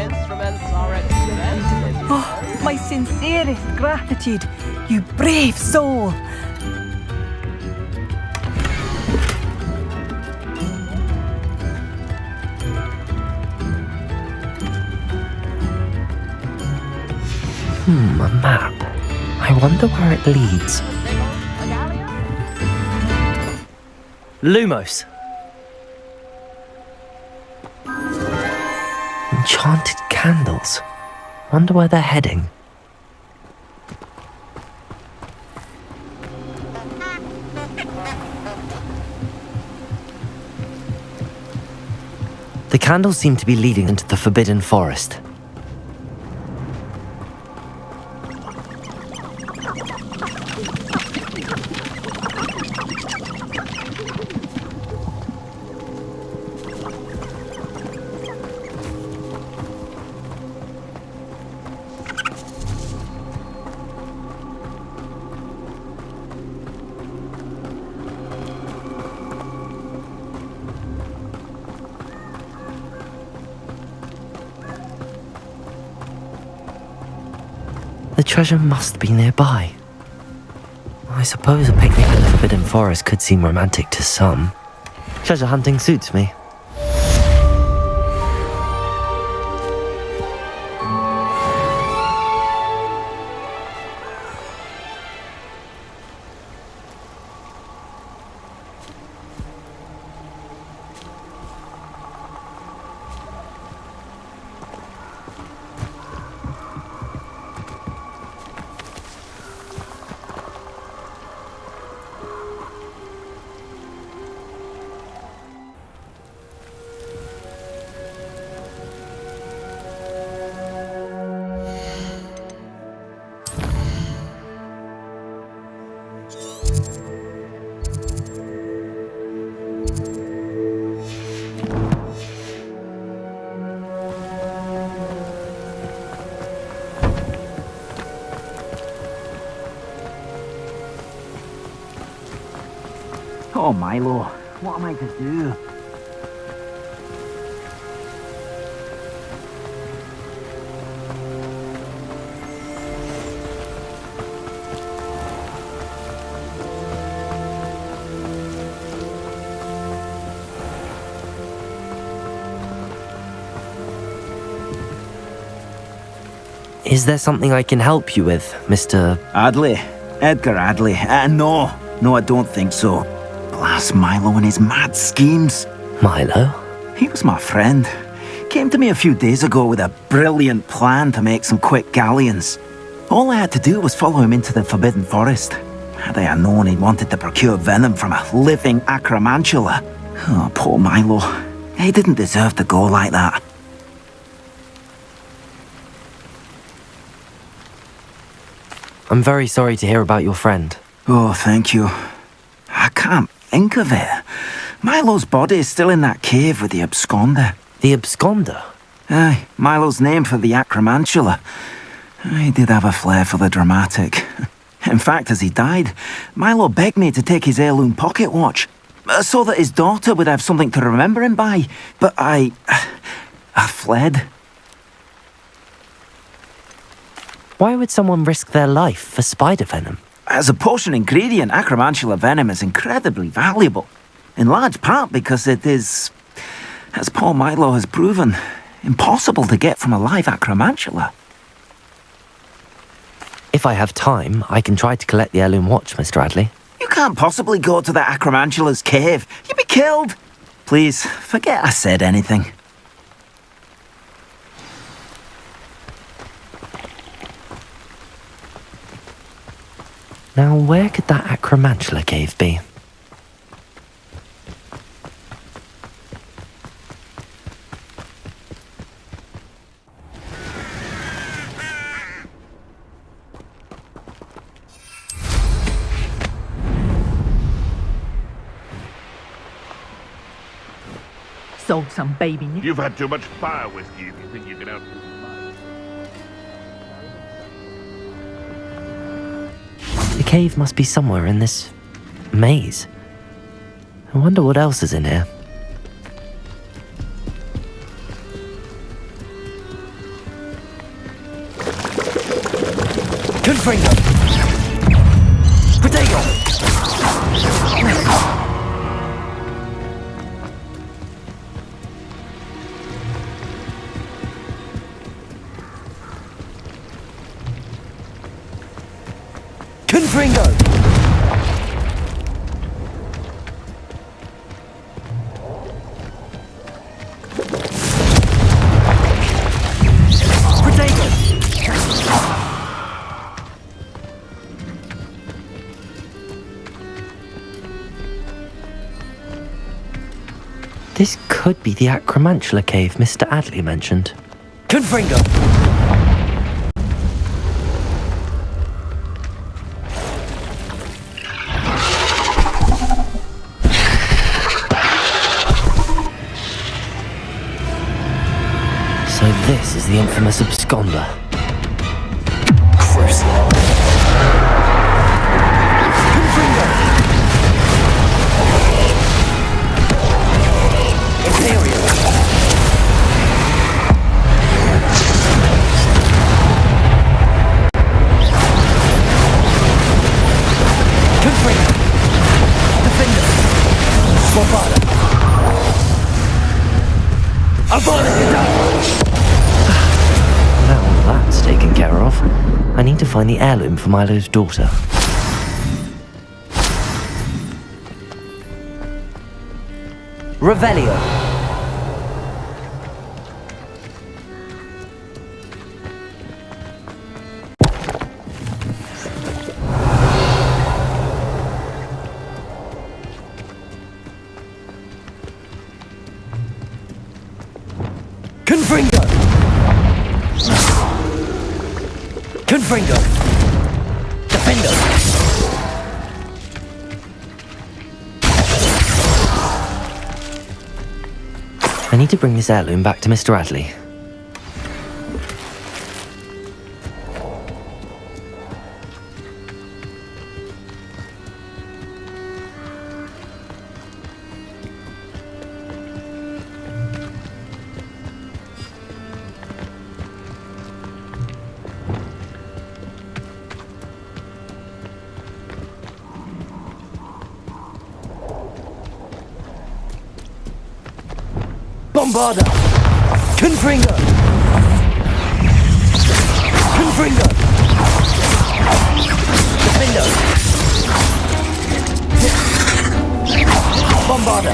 instruments are expensive. Oh, my sincerest gratitude, you brave soul. A map. I wonder where it leads. Lumos. Enchanted candles. Wonder where they're heading. The candles seem to be leading into the Forbidden Forest. The treasure must be nearby. I suppose a picnic in the Forbidden Forest could seem romantic to some. Treasure hunting suits me. Oh, Milo, what am I to do? Is there something I can help you with, Mr. Adley? Edgar Adley? No, I don't think so. Blast Milo and his mad schemes. Milo? He was my friend. Came to me a few days ago with a brilliant plan to make some quick galleons. All I had to do was follow him into the Forbidden Forest. Had I known he'd wanted to procure venom from a living acromantula. Oh, poor Milo. He didn't deserve to go like that. I'm very sorry to hear about your friend. Oh, thank you. I can't think of it. Milo's body is still in that cave with the absconder. The absconder? Aye, Milo's name for the acromantula. He did have a flair for the dramatic. In fact, as he died, Milo begged me to take his heirloom pocket watch, so that his daughter would have something to remember him by. But I fled. Why would someone risk their life for spider venom? As a potion ingredient, acromantula venom is incredibly valuable. In large part because it is, as poor Milo has proven, impossible to get from a live acromantula. If I have time, I can try to collect the heirloom watch, Mr. Adley. You can't possibly go to the acromantula's cave. You'd be killed. Please, forget I said anything. Now, where could that acromantula cave be? Sold some baby Nick. You've had too much fire whiskey if you think you can out. The cave must be somewhere in this maze. I wonder what else is in here. Confringo! Protego! Confringo! This could be the Acromantula cave Mr. Adley mentioned. Confringo! So this is the infamous absconder. Gross. Confringo! Imperial! Confringo! Defender! Swapada! Avada Kedavra! Now that's taken care of, I need to find the heirloom for Milo's daughter. Revelio. Confringo! Confringo! Defender! I need to bring this heirloom back to Mr. Adley. Bombarda! Confringo! Confringo! Defender! Bombarda!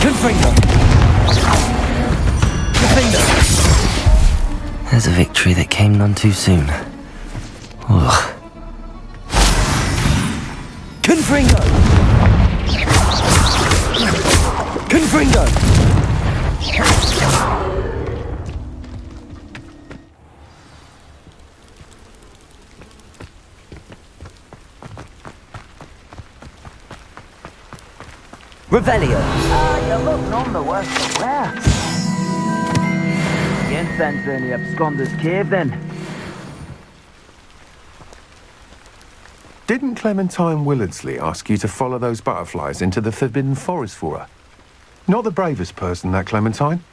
Confringo! Defender! There's a victory that came none too soon. Ugh. Confringo! Confringo! Revelio! You look none the worse for wear. The incense in the absconder's cave, then. Didn't Clementine Willardsley ask you to follow those butterflies into the Forbidden Forest for her? Not the bravest person, that Clementine.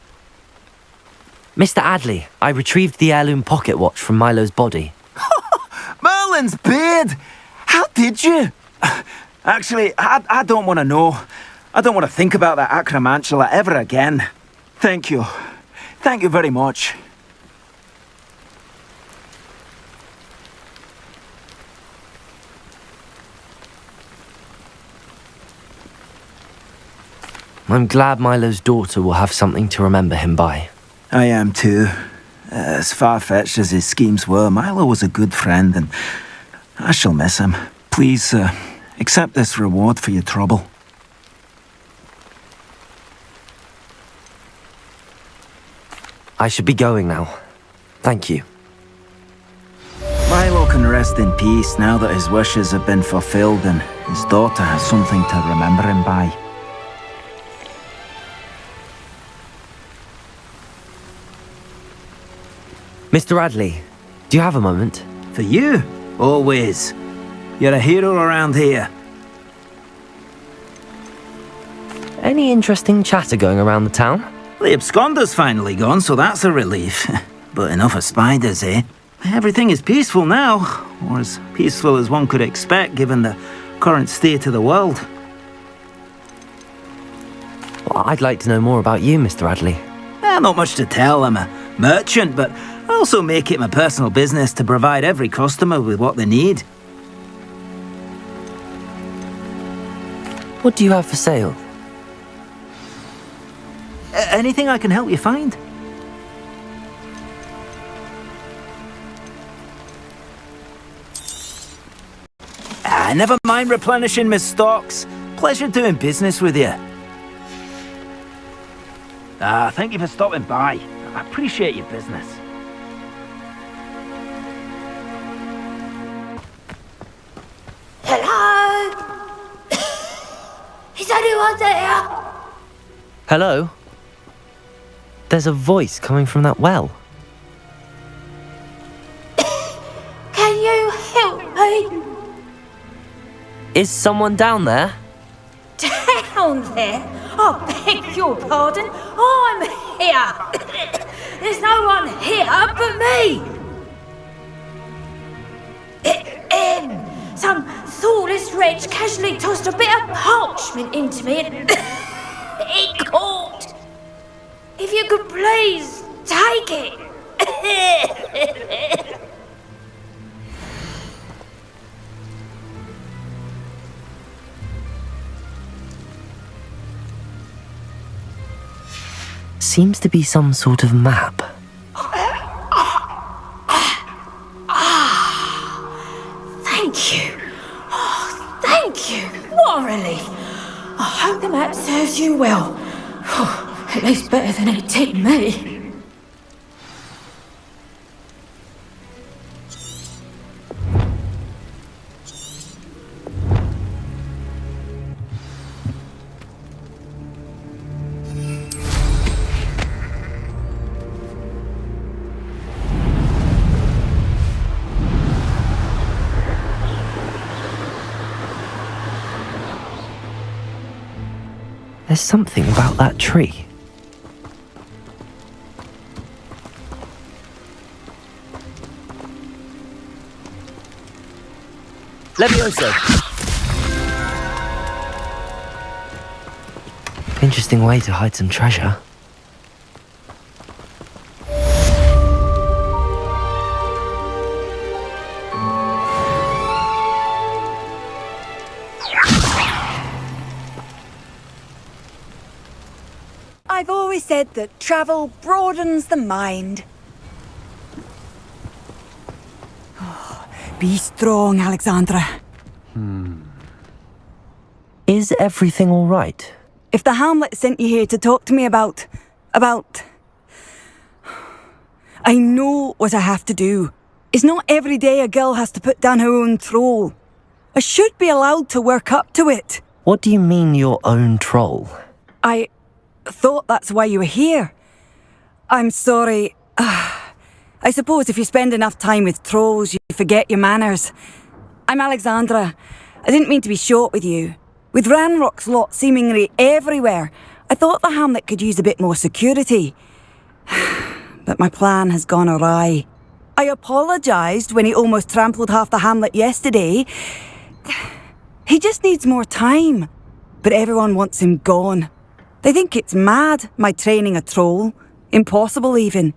Mr. Adley, I retrieved the heirloom pocket watch from Milo's body. Merlin's beard! How did you? Actually, I don't want to know. I don't want to think about that Acromantula ever again. Thank you. Thank you very much. I'm glad Milo's daughter will have something to remember him by. I am too. As far-fetched as his schemes were, Milo was a good friend, and I shall miss him. Please, accept this reward for your trouble. I should be going now. Thank you. Milo can rest in peace now that his wishes have been fulfilled and his daughter has something to remember him by. Mr. Adley, do you have a moment? For you? Always. You're a hero around here. Any interesting chatter going around the town? The absconder's finally gone, so that's a relief. But enough of spiders, eh? Everything is peaceful now, or as peaceful as one could expect given the current state of the world. Well, I'd like to know more about you, Mr. Radley. Not much to tell. I'm a merchant, but I also make it my personal business to provide every customer with what they need. What do you have for sale? Anything I can help you find? Never mind replenishing my stocks. Pleasure doing business with you. Thank you for stopping by. I appreciate your business. Hello? Is anyone there? Hello? There's a voice coming from that well. Can you help me? Is someone down there? Down there? I beg your pardon. I'm here. There's no one here but me. Some thoughtless wretch casually tossed a bit of parchment into me and it caught. If you could please take it. Seems to be some sort of map. Thank you. Oh, thank you. What a relief. I hope the map serves you well. At least better than it did me. There's something about that tree. Levioso. Interesting way to hide some treasure. I've always said that travel broadens the mind. Oh, be strong, Alexandra. Is everything all right? If the Hamlet sent you here to talk to me about... I know what I have to do. It's not every day a girl has to put down her own troll. I should be allowed to work up to it. What do you mean, your own troll? I thought that's why you were here. I'm sorry. I suppose if you spend enough time with trolls, you forget your manners. I'm Alexandra. I didn't mean to be short with you. With Ranrock's lot seemingly everywhere, I thought the Hamlet could use a bit more security. But my plan has gone awry. I apologised when he almost trampled half the Hamlet yesterday. He just needs more time. But everyone wants him gone. They think it's mad, my training a troll. Impossible, even.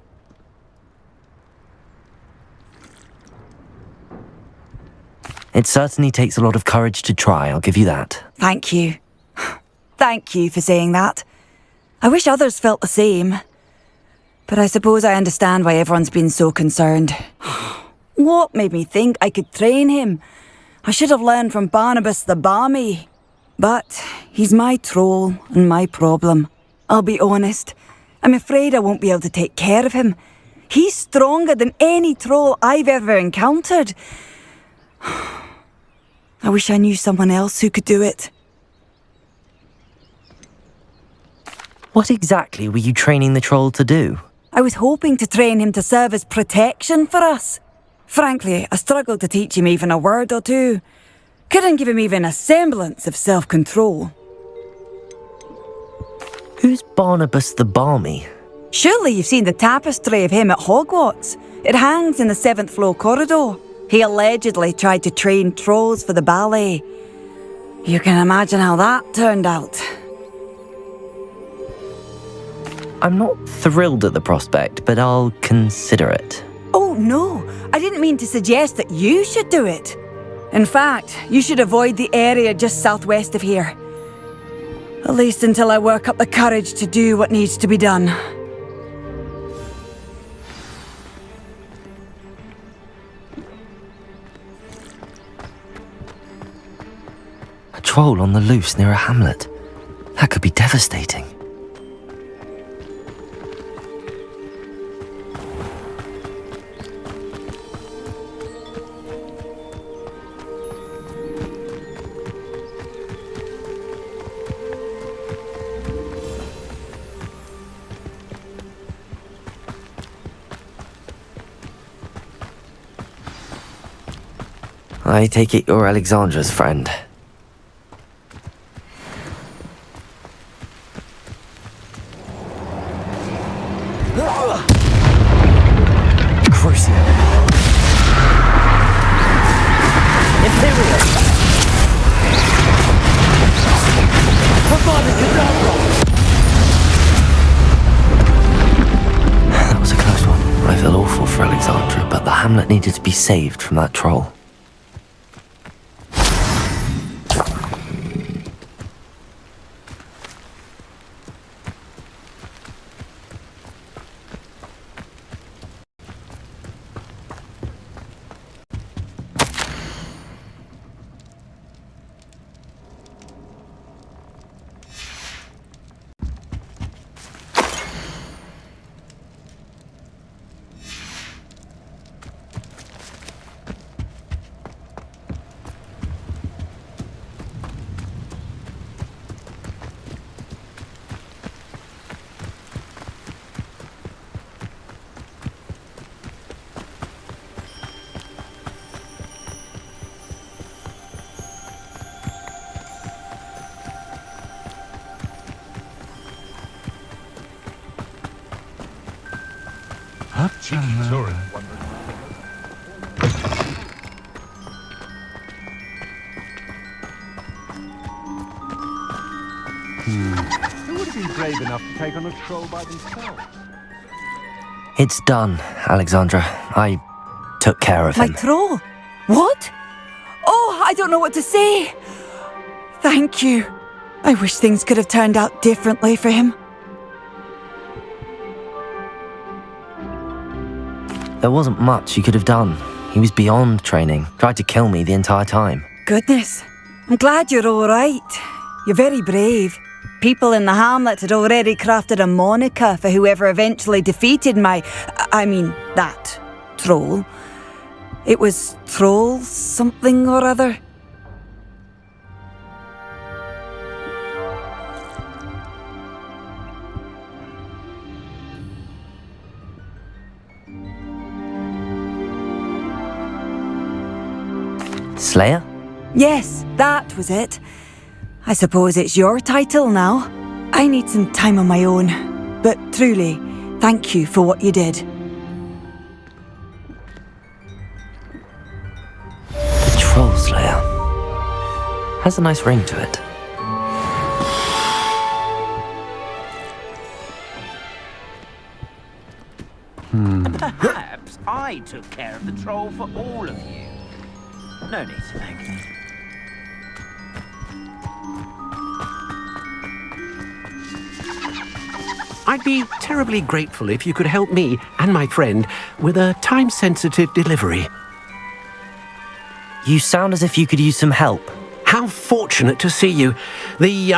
It certainly takes a lot of courage to try, I'll give you that. Thank you. Thank you for saying that. I wish others felt the same. But I suppose I understand why everyone's been so concerned. What made me think I could train him? I should have learned from Barnabas the Barmy. But he's my troll and my problem. I'll be honest. I'm afraid I won't be able to take care of him. He's stronger than any troll I've ever encountered. I wish I knew someone else who could do it. What exactly were you training the troll to do? I was hoping to train him to serve as protection for us. Frankly, I struggled to teach him even a word or two. Couldn't give him even a semblance of self-control. Who's Barnabas the Balmy? Surely you've seen the tapestry of him at Hogwarts. It hangs in the 7th floor corridor. He allegedly tried to train trolls for the ballet. You can imagine how that turned out. I'm not thrilled at the prospect, but I'll consider it. Oh, no. I didn't mean to suggest that you should do it. In fact, you should avoid the area just southwest of here. At least until I work up the courage to do what needs to be done. A troll on the loose near a hamlet. That could be devastating. I take it you're Alexandra's friend. Crucial. Imperial. That was a close one. I feel awful for Alexandra, but the hamlet needed to be saved from that troll. Cheeky tourist wondering. Who would be brave enough to take on a troll by themselves? It's done, Alexandra. I took care of My him. troll? What? Oh, I don't know what to say. Thank you. I wish things could have turned out differently for him. There wasn't much you could have done. He was beyond training, tried to kill me the entire time. Goodness. I'm glad you're all right. You're very brave. People in the hamlet had already crafted a moniker for whoever eventually defeated that troll. It was Troll something or other. Slayer? Yes, that was it. I suppose it's your title now. I need some time on my own. But truly, thank you for what you did. The Troll Slayer. Has a nice ring to it. Perhaps I took care of the troll for all of you. No need to thank me. I'd be terribly grateful if you could help me and my friend with a time-sensitive delivery. You sound as if you could use some help. How fortunate to see you. The,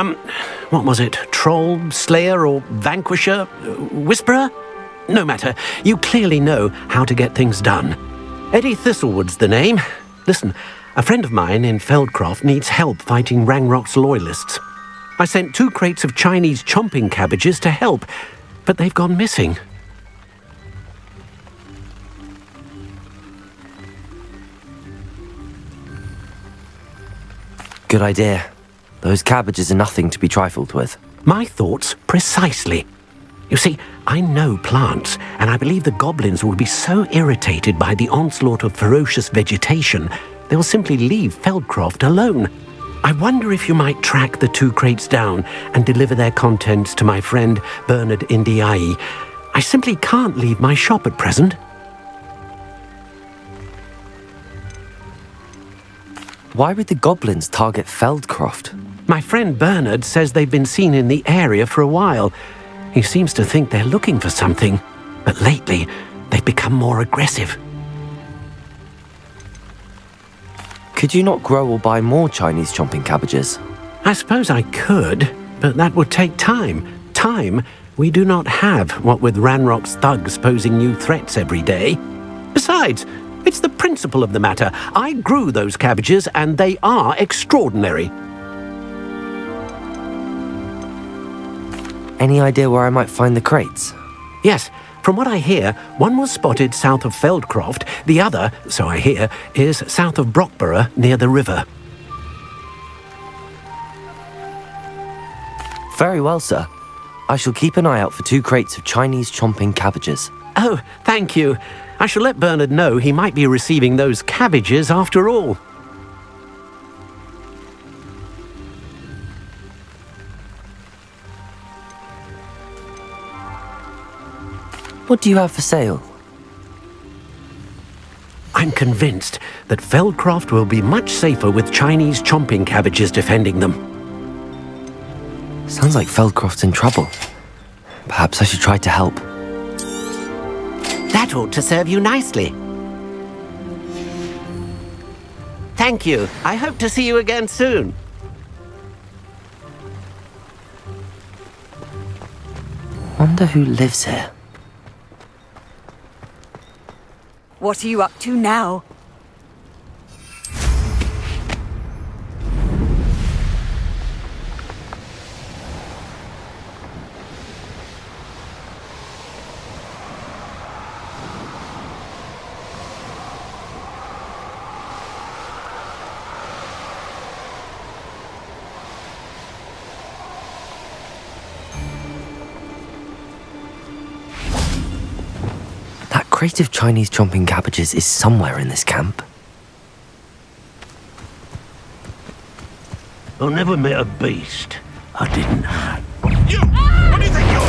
what was it? Troll, Slayer, or Vanquisher? Whisperer? No matter. You clearly know how to get things done. Eddie Thistlewood's the name. Listen, a friend of mine in Feldcroft needs help fighting Rangrock's loyalists. I sent 2 crates of Chinese chomping cabbages to help, but they've gone missing. Good idea. Those cabbages are nothing to be trifled with. My thoughts precisely. You see, I know plants, and I believe the goblins will be so irritated by the onslaught of ferocious vegetation, they will simply leave Feldcroft alone. I wonder if you might track the 2 crates down and deliver their contents to my friend Bernard Indiai. I simply can't leave my shop at present. Why would the goblins target Feldcroft? My friend Bernard says they've been seen in the area for a while. He seems to think they're looking for something, but lately they've become more aggressive. Could you not grow or buy more Chinese chomping cabbages? I suppose I could, but that would take time. Time we do not have, what with Ranrock's thugs posing new threats every day. Besides, it's the principle of the matter. I grew those cabbages, and they are extraordinary. Any idea where I might find the crates? Yes, from what I hear, one was spotted south of Feldcroft, the other, so I hear, is south of Brockborough near the river. Very well, sir. I shall keep an eye out for 2 crates of Chinese chomping cabbages. Oh, thank you. I shall let Bernard know he might be receiving those cabbages after all. What do you have for sale? I'm convinced that Feldcroft will be much safer with Chinese chomping cabbages defending them. Sounds like Feldcroft's in trouble. Perhaps I should try to help. That ought to serve you nicely. Thank you. I hope to see you again soon. Wonder who lives here. What are you up to now? That crate of Chinese chomping cabbages is somewhere in this camp. I never met a beast I didn't have. You! What do you think you're...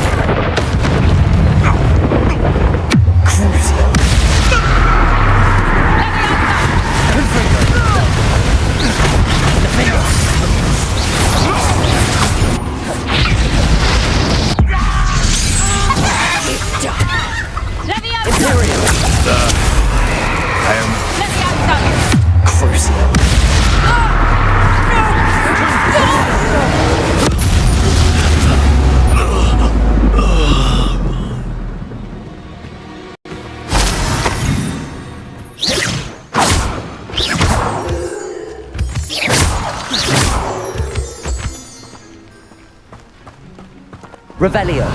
Revelio.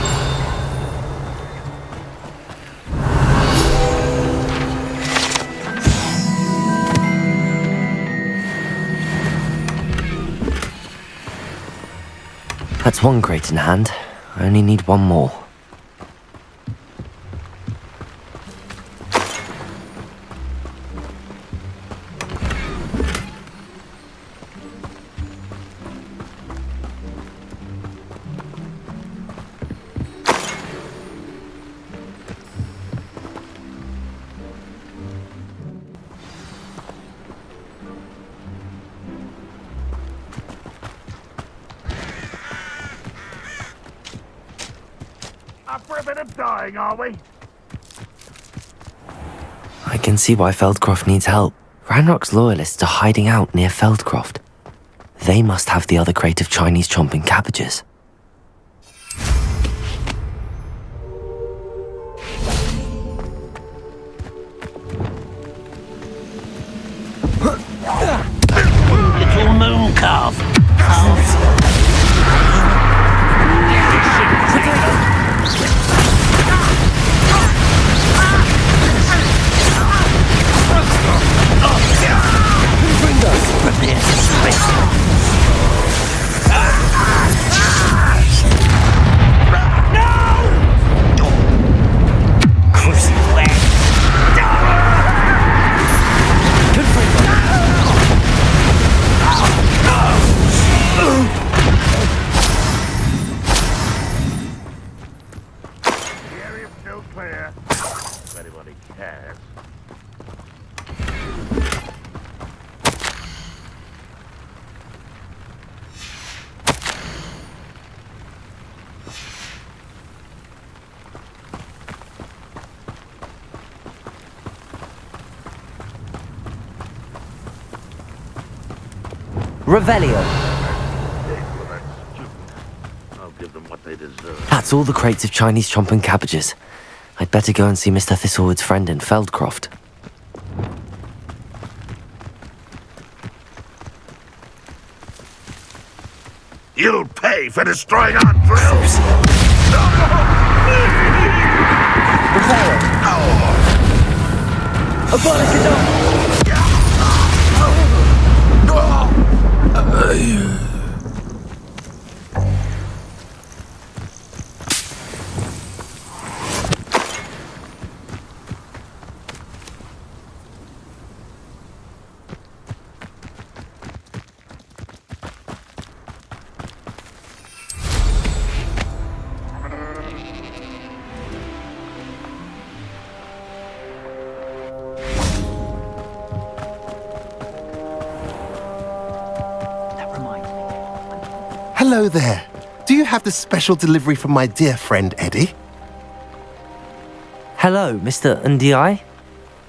That's 1 crate in hand. I only need 1 more. Up for a bit of dying, are we? I can see why Feldcroft needs help. Ranrock's loyalists are hiding out near Feldcroft. They must have the other crate of Chinese chomping cabbages. Little moon calf. Prepare to split. Revelio. I'll give them what they deserve. That's all the crates of Chinese chomping cabbages. I'd better go and see Mr. Thistlewood's friend in Feldcroft. You'll pay for destroying our drills! Hello there. Do you have the special delivery from my dear friend Eddie? Hello, Mr. Ndi?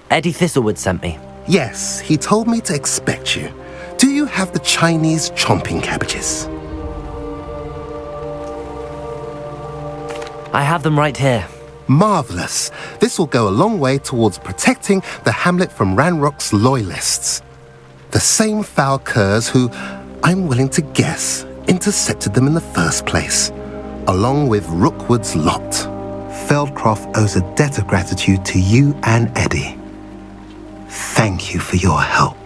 Eddie Thistlewood sent me. Yes, he told me to expect you. Do you have the Chinese chomping cabbages? I have them right here. Marvelous. This will go a long way towards protecting the hamlet from Ranrock's loyalists. The same foul curs who, I'm willing to guess, intercepted them in the first place, along with Rookwood's lot. Feldcroft owes a debt of gratitude to you and Eddie. Thank you for your help.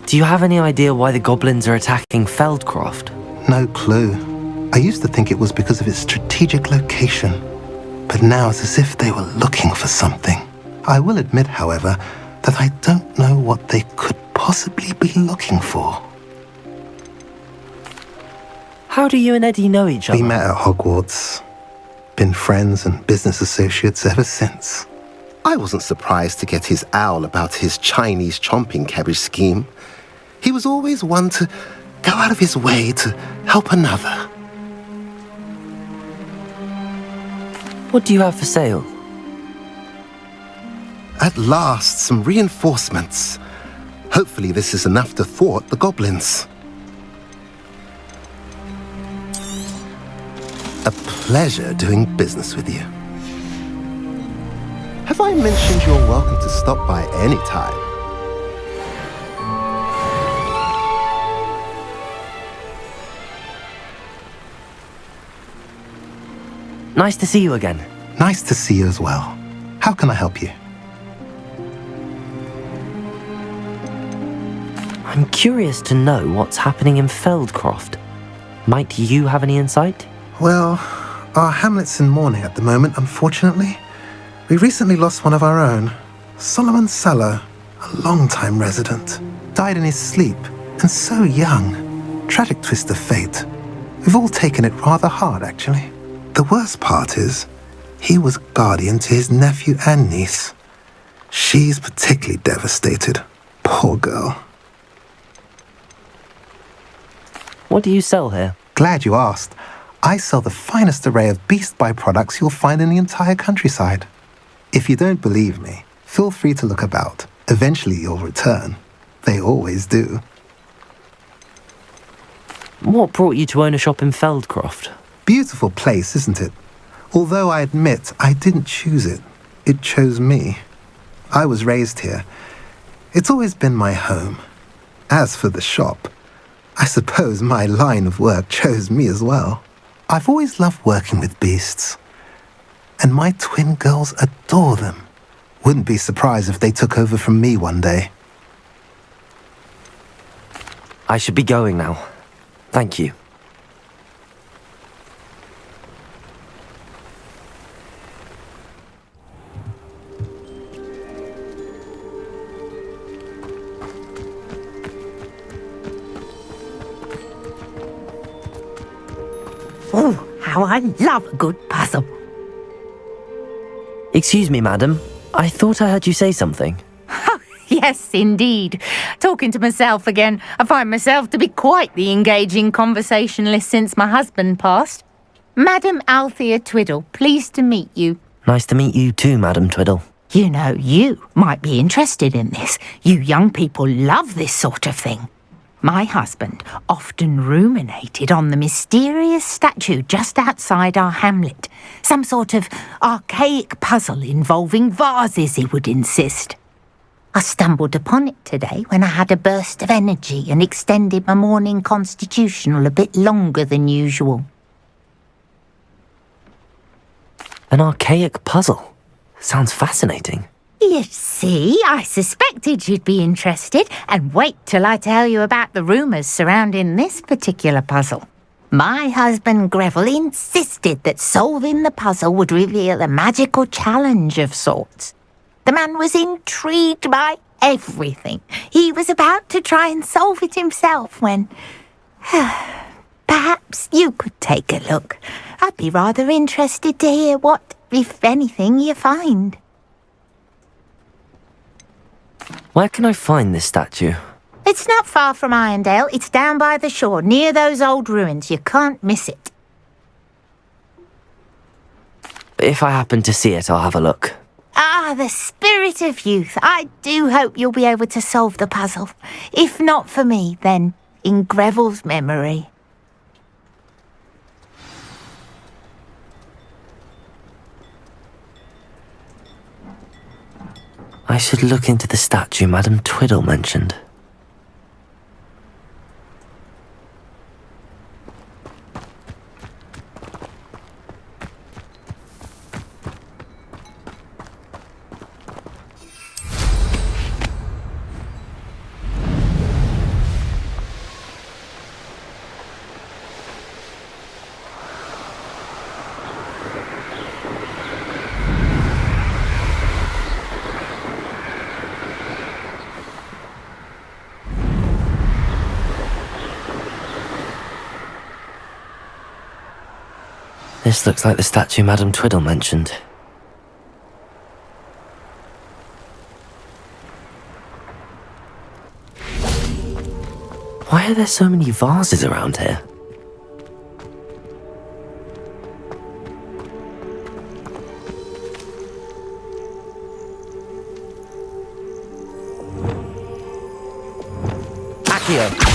Do you have any idea why the goblins are attacking Feldcroft? No clue. I used to think it was because of its strategic location, but now it's as if they were looking for something. I will admit, however, that I don't know what they could possibly be looking for. How do you and Eddie know each other? We met at Hogwarts. Been friends and business associates ever since. I wasn't surprised to get his owl about his Chinese chomping cabbage scheme. He was always one to go out of his way to help another. What do you have for sale? At last, some reinforcements. Hopefully this is enough to thwart the goblins. A pleasure doing business with you. Have I mentioned you're welcome to stop by any time? Nice to see you again. Nice to see you as well. How can I help you? I'm curious to know what's happening in Feldcroft. Might you have any insight? Well, our hamlet's in mourning at the moment, unfortunately. We recently lost one of our own. Solomon Sallow, a long-time resident, died in his sleep, and so young. Tragic twist of fate. We've all taken it rather hard, actually. The worst part is, he was guardian to his nephew and niece. She's particularly devastated. Poor girl. What do you sell here? Glad you asked. I sell the finest array of beast byproducts you'll find in the entire countryside. If you don't believe me, feel free to look about. Eventually you'll return. They always do. What brought you to own a shop in Feldcroft? Beautiful place, isn't it? Although I admit I didn't choose it. It chose me. I was raised here. It's always been my home. As for the shop, I suppose my line of work chose me as well. I've always loved working with beasts. And my twin girls adore them. Wouldn't be surprised if they took over from me one day. I should be going now. Thank you. Oh, how I love a good puzzle. Excuse me, madam. I thought I heard you say something. Yes, indeed. Talking to myself again. I find myself to be quite the engaging conversationalist since my husband passed. Madam Althea Twiddle, pleased to meet you. Nice to meet you too, Madam Twiddle. You know, you might be interested in this. You young people love this sort of thing. My husband often ruminated on the mysterious statue just outside our hamlet. Some sort of archaic puzzle involving vases, he would insist. I stumbled upon it today when I had a burst of energy and extended my morning constitutional a bit longer than usual. An archaic puzzle. Sounds fascinating. You see, I suspected you'd be interested, and wait till I tell you about the rumours surrounding this particular puzzle. My husband Greville insisted that solving the puzzle would reveal a magical challenge of sorts. The man was intrigued by everything. He was about to try and solve it himself when... Perhaps you could take a look. I'd be rather interested to hear what, if anything, you find. Where can I find this statue? It's not far from Irondale. It's down by the shore, near those old ruins. You can't miss it. If I happen to see it, I'll have a look. Ah, the spirit of youth. I do hope you'll be able to solve the puzzle. If not for me, then in Greville's memory. I should look into the statue Madame Twiddle mentioned. This looks like the statue Madame Twiddle mentioned. Why are there so many vases around here? Accio!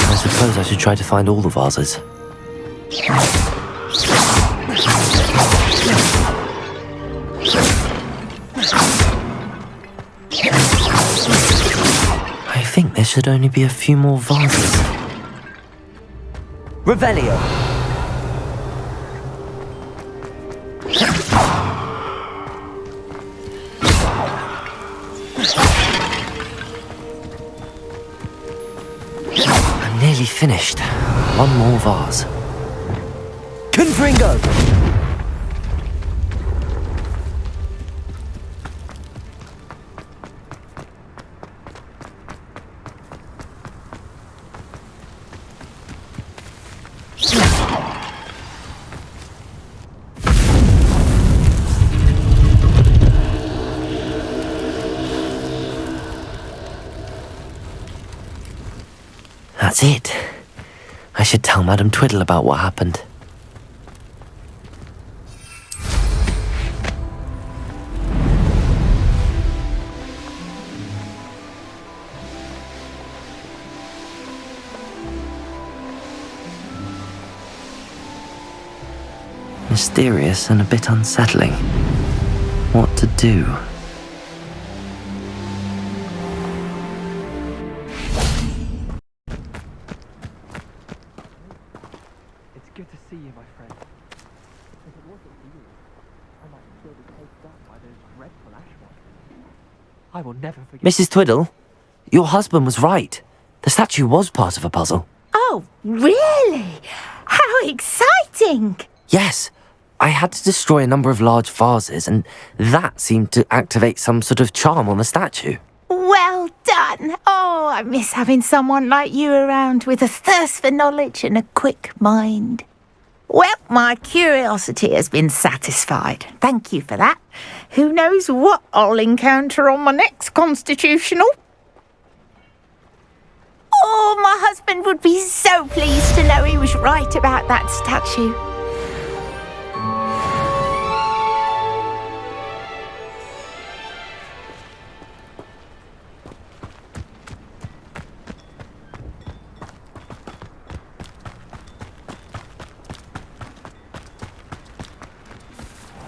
I suppose I should try to find all the vases. I think there should only be a few more vases. Revelio. Nearly finished. One more vase. Confringo! That's it. I should tell Madame Twiddle about what happened. Mysterious and a bit unsettling. What to do? It's good to see you, my friend. If it wasn't for you, I might still be chased up by those dreadful ash monsters. I will never forget. Mrs. Twiddle, your husband was right. The statue was part of a puzzle. Oh, really? How exciting! Yes. I had to destroy a number of large vases, and that seemed to activate some sort of charm on the statue. Well done! Oh, I miss having someone like you around with a thirst for knowledge and a quick mind. Well, my curiosity has been satisfied. Thank you for that. Who knows what I'll encounter on my next constitutional? husband would be so pleased to know he was right about that statue.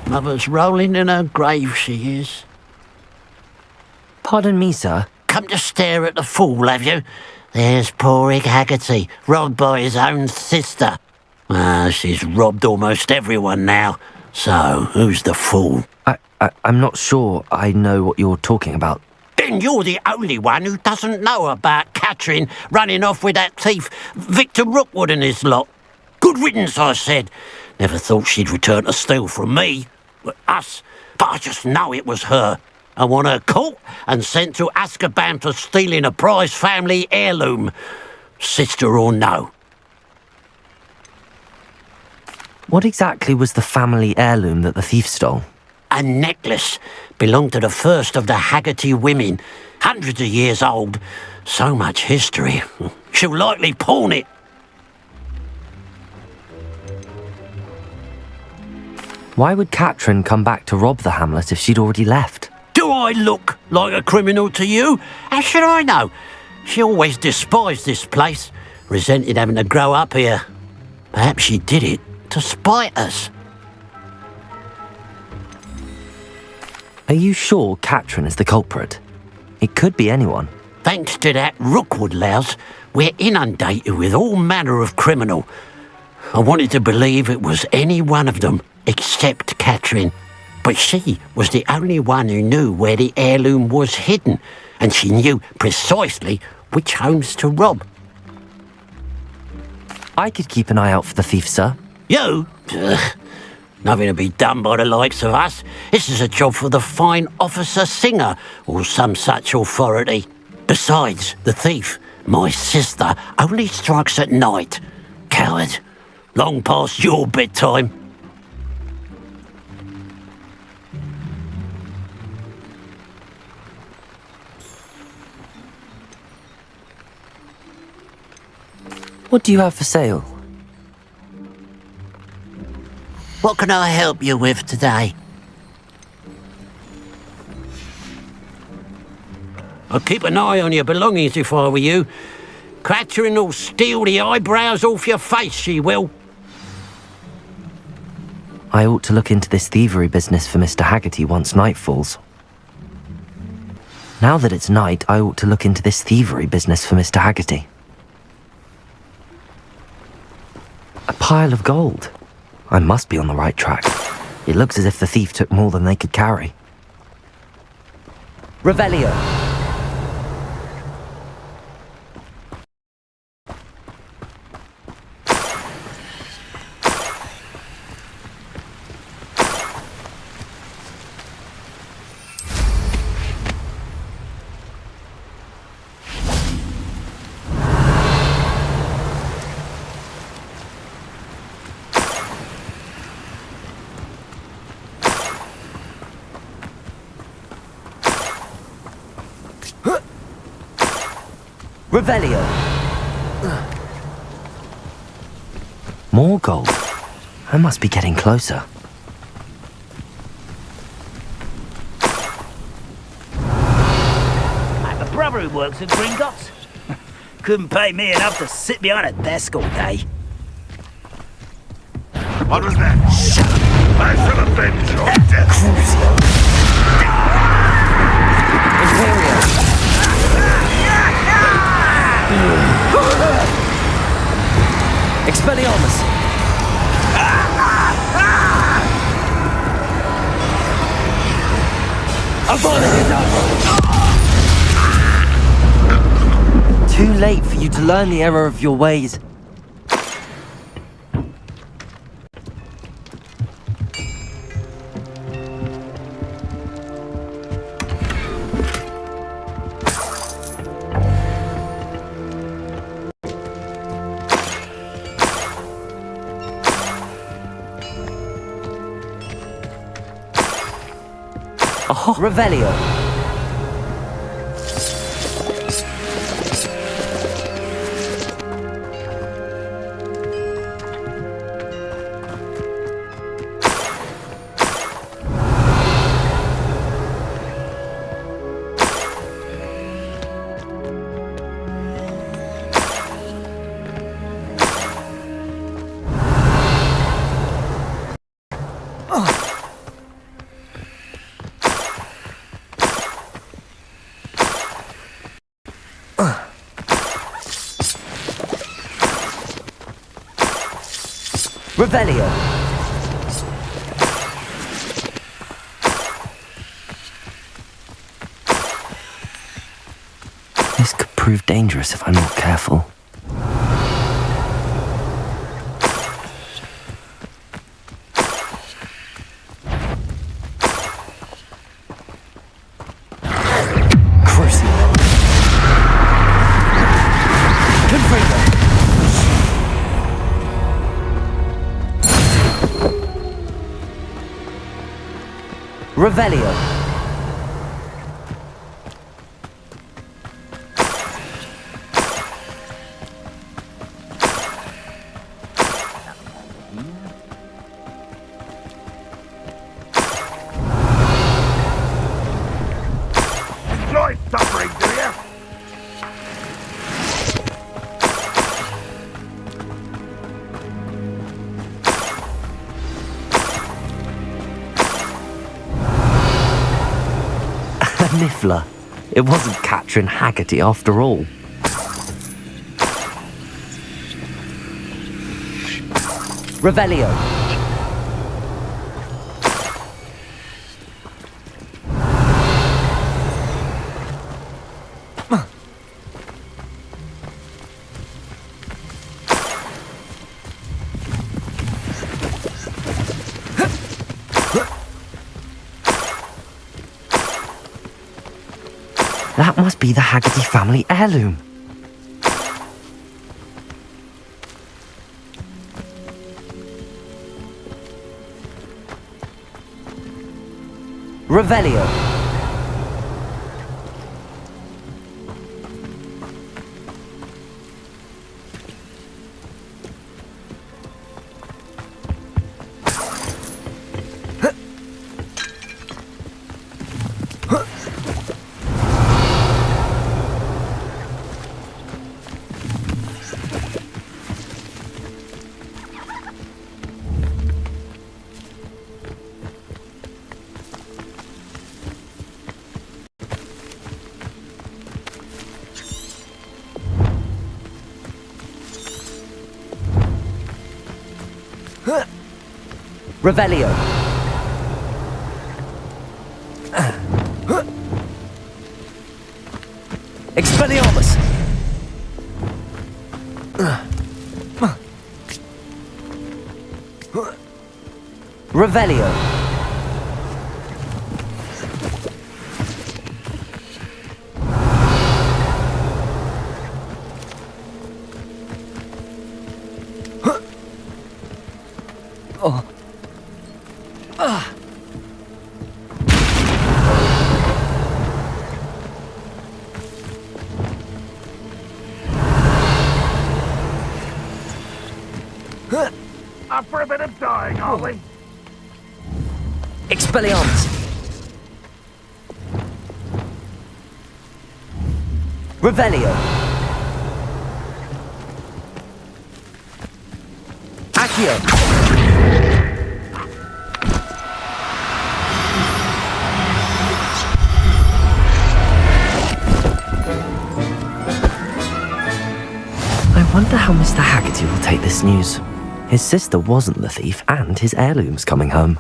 Mother's rolling in her grave, she is. Pardon me, sir. Come to stare at the fool, have you? There's poor Ig Haggerty, robbed by his own sister. She's robbed almost everyone now. So, who's the fool? I'm not sure I know what you're talking about. Then you're the only one who doesn't know about Catherine running off with that thief, Victor Rookwood and his lot. Good riddance, I said. Never thought she'd return to steal from me. Us. But I just know it was her. I want her caught and sent to Azkaban for stealing a prize family heirloom. Sister or no. What exactly was the family heirloom that the thief stole? A necklace. Belonged to the first of the Haggerty women. Hundreds of years old. So much history. She'll likely pawn it. Why would Catherine come back to rob the hamlet if she'd already left? Do I look like a criminal to you? How should I know? She always despised this place, resented having to grow up here. Perhaps she did it to spite us. Are you sure Catherine is the culprit? It could be anyone. Thanks to that Rookwood louse, we're inundated with all manner of criminal. I wanted to believe it was any one of them, except Catherine. But she was the only one who knew where the heirloom was hidden, and she knew precisely which homes to rob. I could keep an eye out for the thief, sir. You? Nothing to be done by the likes of us. This is a job for the fine officer Singer, or some such authority. Besides, the thief, my sister, only strikes at night. Coward. Long past your bedtime. What do you have for sale? What can I help you with today? I'd keep an eye on your belongings if I were you. Catherine will steal the eyebrows off your face, she will. I ought to look into this thievery business for Mr. Haggerty once night falls. Now that it's night, I ought to look into this thievery business for Mr. Haggerty. A pile of gold. I must be on the right track. It looks as if the thief took more than they could carry. Revelio. Revelio. More gold. I must be getting closer. I have a brother who works at Gringotts. Couldn't pay me enough to sit behind a desk all day. What was that? Shut up! I shall avenge your death! Imperial. Expelliarmus! Too late for you to learn the error of your ways. Oh, Revelio. Revelio. This could prove dangerous if I'm not careful. Revelio. Enjoy suffering, do you? Niffler. It wasn't Catherine Haggerty after all. Revelio. That must be the Haggerty family heirloom. Revelio. Revelio. Expelliarmus. Revelio. Oh. Up for a bit of dying, are we? Expelliarmus. Revelio. Accio. I wonder how Mr. Haggerty will take this news. His sister wasn't the thief, and his heirloom's coming home.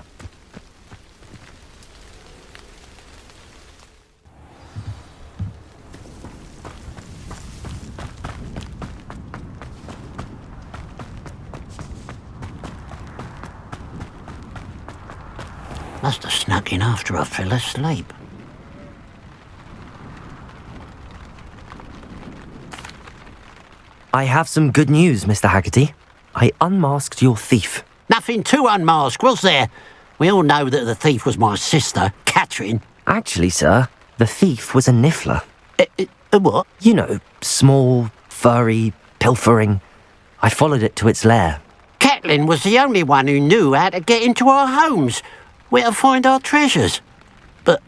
Must have snuck in after I fell asleep. I have some good news, Mr. Haggerty. I unmasked your thief. Nothing to unmask, was there? We all know that the thief was my sister, Catherine. Actually, sir, the thief was a niffler. A what? You know, small, furry, pilfering. I followed it to its lair. Catelyn was the only one who knew how to get into our homes, where to find our treasures. But,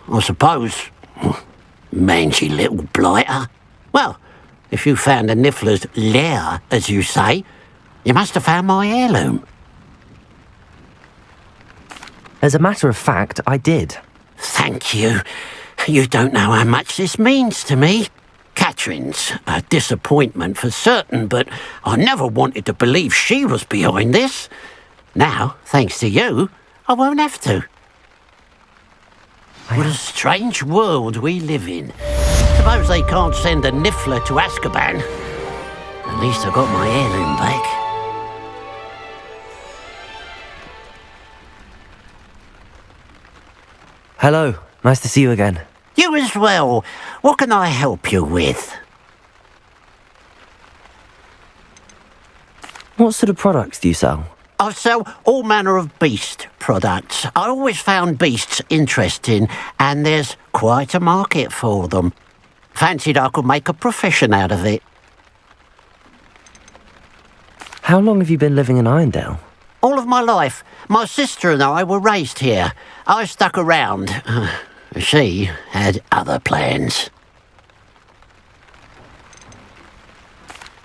I suppose, mangy little blighter. Well, if you found the niffler's lair, as you say, you must have found my heirloom. As a matter of fact, I did. Thank you. You don't know how much this means to me. Catherine's a disappointment for certain, but I never wanted to believe she was behind this. Now, thanks to you, I won't have to. What a strange world we live in. Suppose they can't send a Niffler to Azkaban. At least I got my heirloom back. Hello, nice to see you again. You as well. What can I help you with? What sort of products do you sell? I sell all manner of beast products. I always found beasts interesting, and there's quite a market for them. Fancied I could make a profession out of it. How long have you been living in Irondale? All of my life. My sister and I were raised here. I stuck around. She had other plans.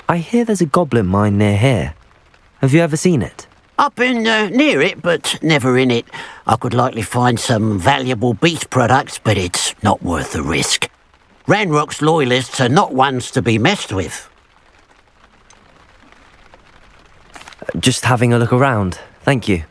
I hear there's a goblin mine near here. Have you ever seen it? I've been near it, but never in it. I could likely find some valuable beast products, but it's not worth the risk. Ranrock's loyalists are not ones to be messed with. Just having a look around. Thank you.